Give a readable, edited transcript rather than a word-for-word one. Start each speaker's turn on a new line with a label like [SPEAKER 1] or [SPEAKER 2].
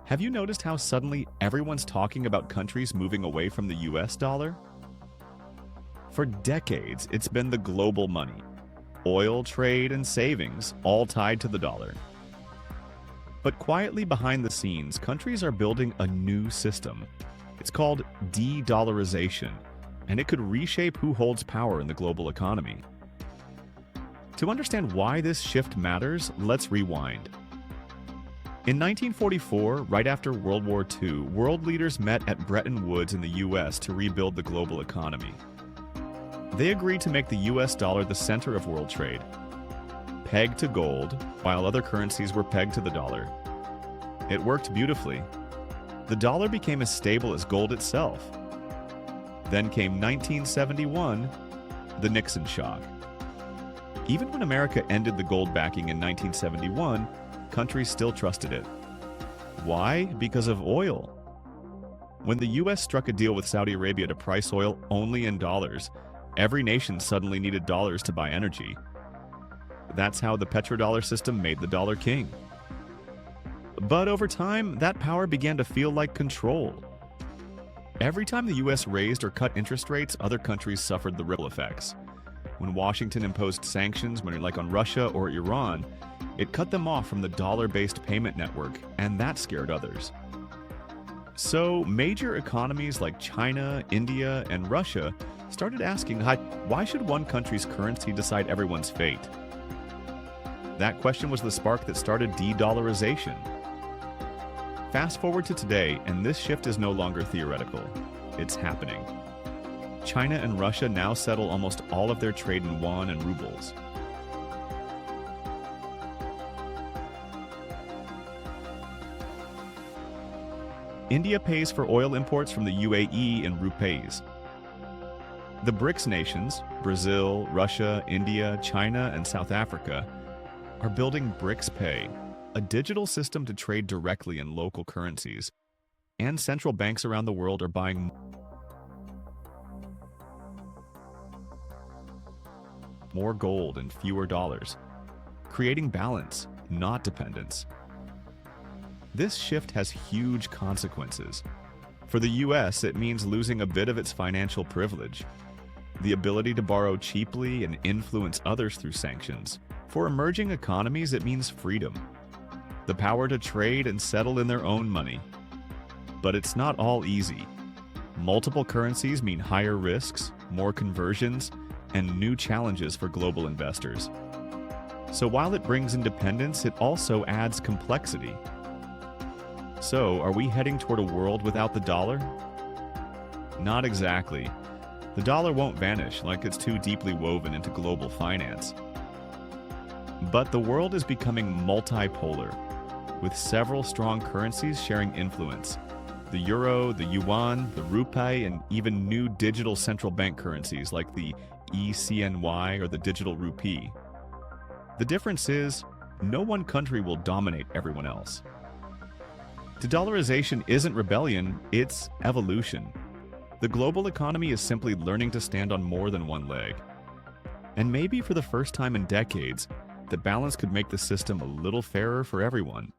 [SPEAKER 1] Have you noticed how suddenly everyone's talking about countries moving away from the US dollar? For decades, it's been the global money, oil, trade, and savings, all tied to the dollar. But quietly behind the scenes, countries are building a new system. It's called de-dollarization, and it could reshape who holds power in the global economy. To understand why this shift matters, let's rewind. In 1944, right after World War II, world leaders met at Bretton Woods in the US to rebuild the global economy. They agreed to make the US dollar the center of world trade, pegged to gold, while other currencies were pegged to the dollar. It worked beautifully. The dollar became as stable as gold itself. Then came 1971, the Nixon shock. Even when America ended the gold backing in 1971, countries still trusted it. Why? Because of oil. When the US struck a deal with Saudi Arabia to price oil only in dollars, every nation suddenly needed dollars to buy energy. That's how the Petrodollar system made the dollar king. But over time, that power began to feel like control. Every time the US raised or cut interest rates, other countries suffered the ripple effects. When Washington imposed sanctions, like on Russia or Iran, it cut them off from the dollar-based payment network, and that scared others. So major economies like China, India, and Russia started asking, why should one country's currency decide everyone's fate? That question was the spark that started de-dollarization. Fast forward to today, and this shift is no longer theoretical. It's happening. China and Russia now settle almost all of their trade in yuan and rubles. India pays for oil imports from the UAE in rupees. The BRICS nations, Brazil, Russia, India, China, and South Africa, are building BRICS Pay, a digital system to trade directly in local currencies. And central banks around the world are buying more gold and fewer dollars, creating balance, not dependence. This shift has huge consequences. For the US, it means losing a bit of its financial privilege, the ability to borrow cheaply and influence others through sanctions. For emerging economies, it means freedom, the power to trade and settle in their own money. But it's not all easy. Multiple currencies mean higher risks, more conversions, and new challenges for global investors. So while it brings independence, it also adds complexity. So, are we heading toward a world without the dollar? Not exactly. The dollar won't vanish, like it's too deeply woven into global finance. But the world is becoming multipolar, with several strong currencies sharing influence. The euro, the yuan, the rupee, and even new digital central bank currencies like the ECNY or the digital rupee. The difference is, no one country will dominate everyone else. De-dollarization isn't rebellion, it's evolution. The global economy is simply learning to stand on more than one leg. And maybe for the first time in decades, the balance could make the system a little fairer for everyone.